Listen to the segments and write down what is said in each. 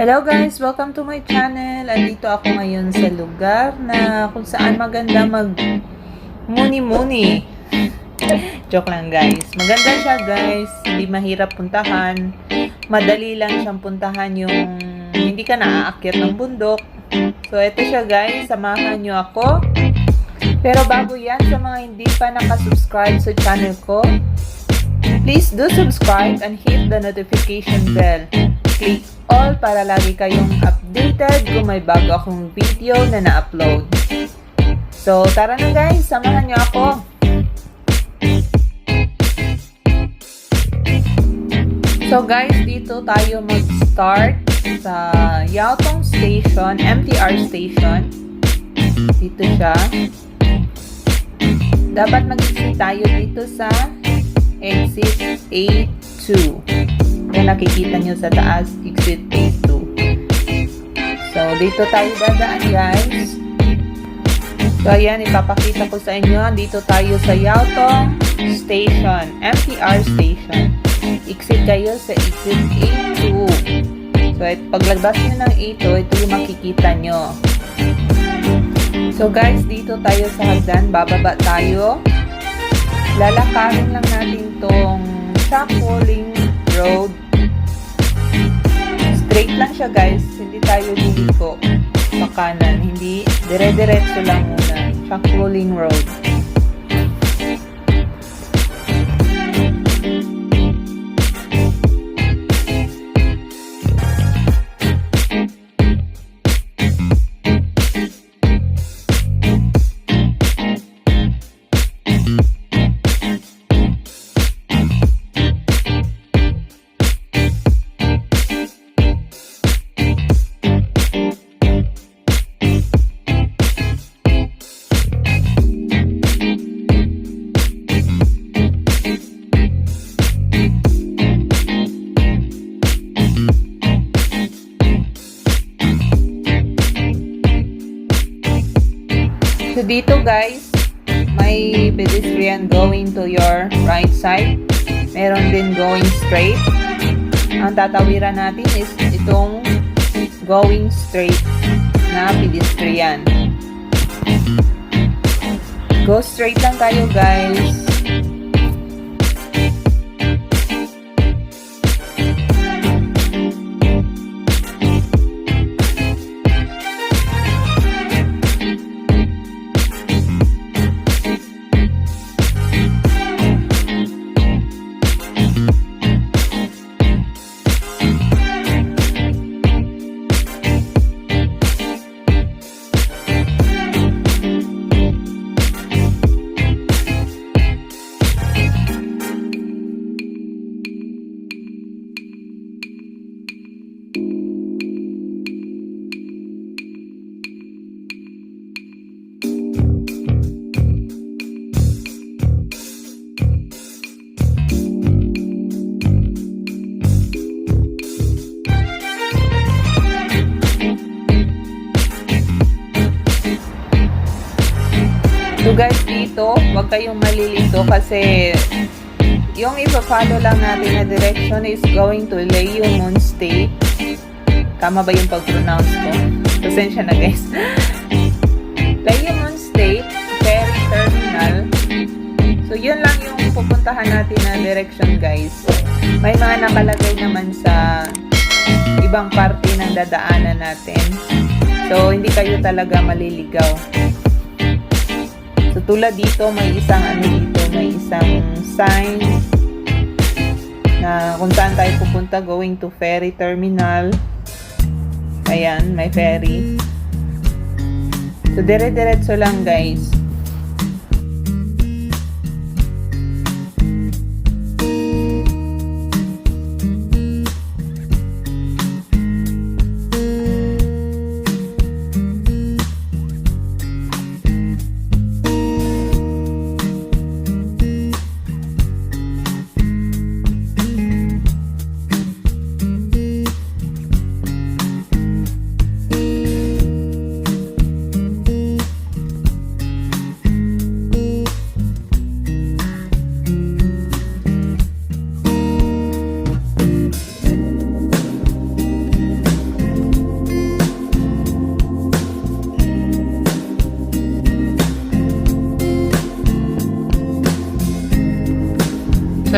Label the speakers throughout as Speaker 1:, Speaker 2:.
Speaker 1: Hello guys! Welcome to my channel. Andito ako ngayon sa lugar na kung saan maganda mag muni-muni. Joke lang guys. Maganda siya guys. Hindi mahirap puntahan. Madali lang siyang puntahan yung hindi ka naaakyat ng bundok. So ito siya guys. Samahan nyo ako. Pero bago yan, sa mga hindi pa nakasubscribe sa channel ko, please do subscribe and hit the notification bell. Click all para lagi kayong updated kung may bago akong video na na-upload. So, tara na guys, samahan niyo ako. So guys, dito tayo mag-start sa Yaotong Station, MTR Station. Dito siya. Dapat mag-exit tayo dito sa exit A2. Yan nakikita nyo sa taas, exit A2. So, dito tayo dadaan guys. So, ayan, ipapakita ko sa inyo. Dito tayo sa Yaotong Station, MTR Station. Exit kayo sa exit A2. So, paglabas nyo ng A2, ito yung makikita nyo. So, guys, dito tayo sa hagdan. Bababa tayo. Lalakarin lang natin tong Shackling Road. Straight lang siya guys, hindi tayo liliko sa kanan, hindi, dire-diretso lang muna. Shackling Road. So, dito guys, may pedestrian going to your right side. Meron din going straight. Ang tatawiran natin is itong going straight na pedestrian. Go straight lang tayo guys. So guys, dito, huwag kayong malilito kasi yung ipa-follow lang natin na direction is going to Leomon State. Tama ba yung pag-pronounce ko? Pasensya na guys. Leomon State Ferry Terminal. So yun lang yung pupuntahan natin na direction guys. May mga nakalagay naman sa ibang parte ng dadaanan natin. So hindi kayo talaga maliligaw. So, tulad dito, may isang may isang sign na kung saan tayo pupunta, going to ferry terminal. Ayan, may ferry. So, dire-diretso lang guys.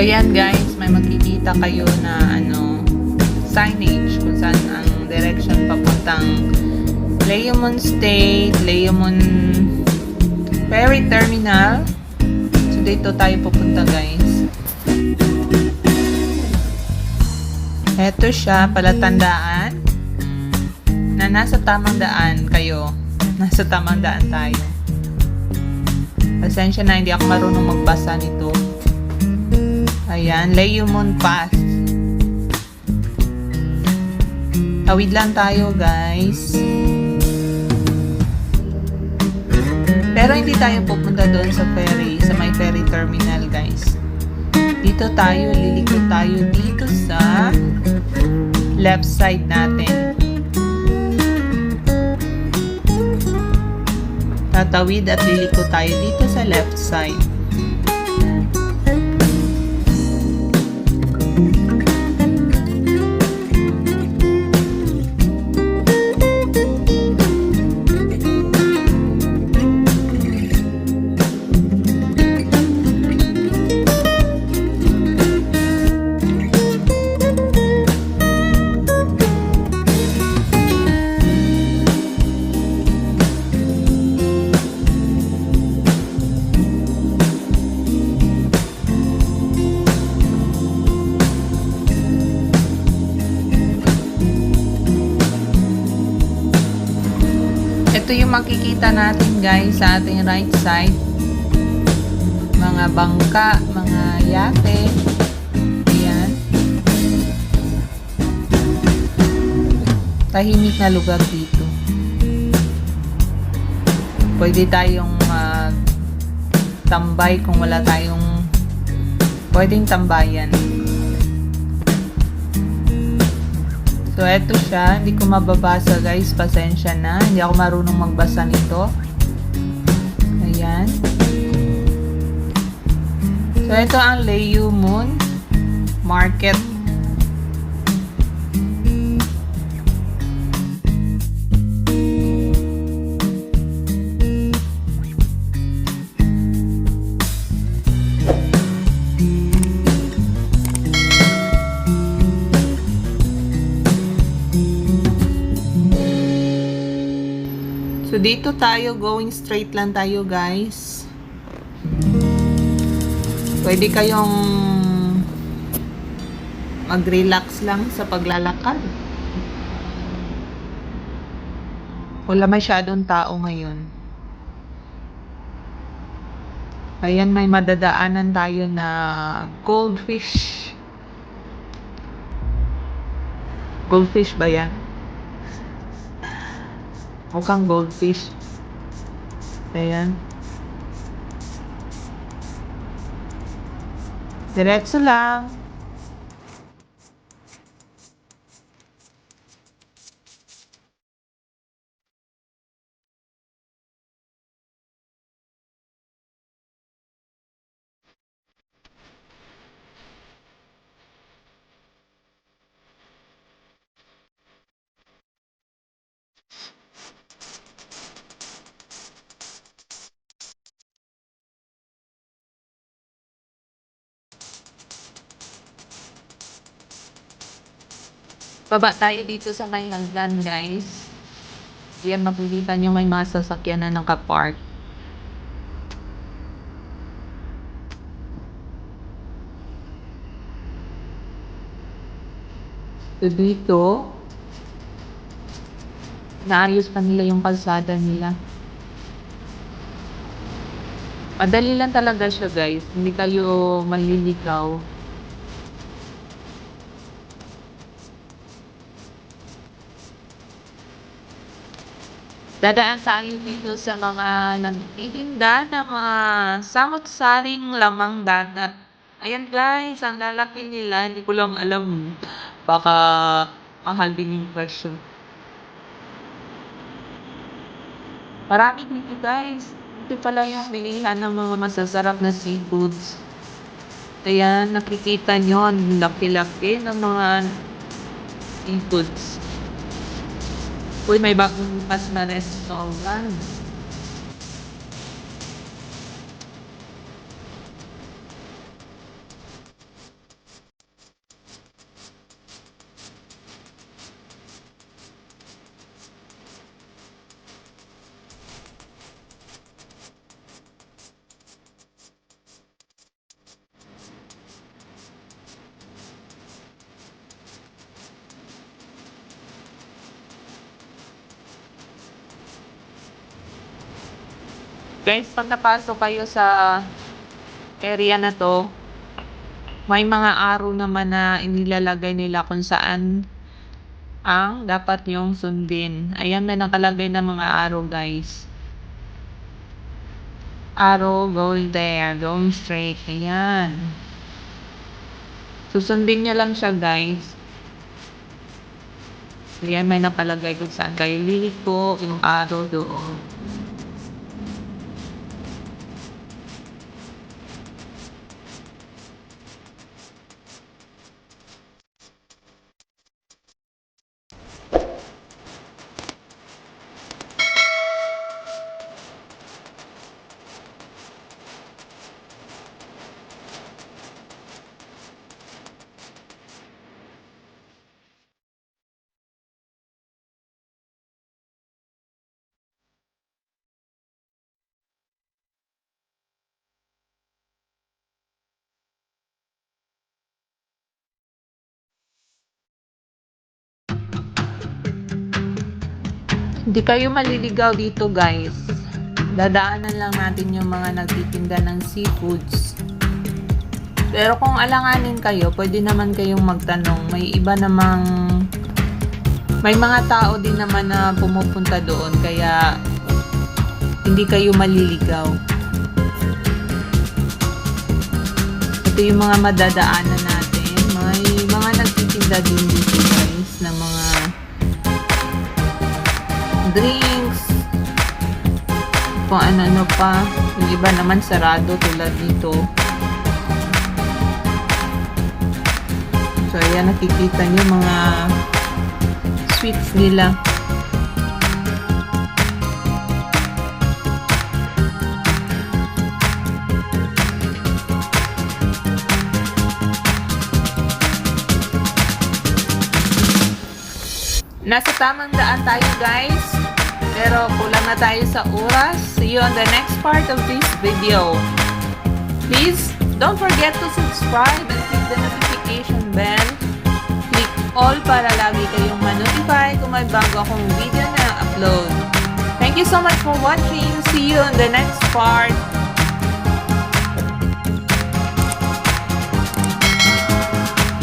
Speaker 1: So, ayan guys, may makikita kayo na signage kung saan ang direction papuntang Leomon State, Leomon Ferry Terminal. So, dito tayo pupunta guys. Ito siya, palatandaan na nasa tamang daan kayo. Nasa tamang daan tayo. Pasensya na, hindi ako marunong magbasa nito. Ayan, Leomon Pass. Tawid lang tayo, guys. Pero hindi tayo pupunta doon sa ferry, sa may ferry terminal, guys. Dito tayo, liliko tayo dito sa left side natin. Tatawid at liliko tayo dito sa left side. Ito yung makikita natin guys sa ating right side. Mga bangka, mga yate. Ayan. Tahimik na lugar dito. Pwede tayong tambay kung wala tayong pwedeng tambayan. So, eto siya. Hindi ko mababasa, guys. Pasensya na. Hindi ako marunong magbasa nito. Ayan. So, ito ang Leomon Market. So, dito tayo, going straight lang tayo, guys. Pwede kayong mag-relax lang sa paglalakad. Wala masyadong tao ngayon. Ayan, may madadaanan tayo na goldfish. Goldfish ba yan? Mukhang goldfish. Ayan. Diretso lang. Baba tayo dito sa may hagdan, guys. Diyan makikita nyo may mga sasakyan na nakapark. So, dito, naayos pa nila yung kalsada nila. Madali lang talaga siya, guys. Hindi kayo maliligaw. Dadaan tayo dito sa mga nagtitinda ng mga samot-saring lamang dagat. Ayan guys, ang lalaki nila. Hindi ko lang alam. Baka mahal din yung presyo. Marami dito guys. Ito pala yung bilihan ng mga masasarap na seafoods. Ayan, nakikita nyo ang laki-laki ng mga seafoods. Uy, may bagong pas na restaurant. Guys, pag napasok kayo sa area na 'to, may mga araw naman na inilalagay nila kung saan ang dapat niyong sundin. Ayan, may nakalagay na mga araw, guys. Arrow, go there, go straight. Ayan. Susundin niyo lang siya, guys. Ayan, may nakalagay kung saan kayo liliko, yung arrow doon. Hindi kayo maliligaw dito, guys. Dadaanan lang natin yung mga nagtitinda ng seafoods. Pero kung alanganin kayo, pwede naman kayong magtanong. May iba namang, may mga tao din naman na pumupunta doon, kaya hindi kayo maliligaw. Ito yung mga madadaanan natin. May mga nagtitinda din dito, guys, na mga drinks, kung ano-ano pa. Yung iba naman sarado tulad dito. So, ayan, nakikita nyo mga sweets nila. Nasa tamang daan tayo, guys. Pero kulang na tayo sa oras. See you on the next part of this video. Please, don't forget to subscribe and click the notification bell. Click all para lagi kayong ma-notify kung may bago akong video na upload. Thank you so much for watching. See you on the next part.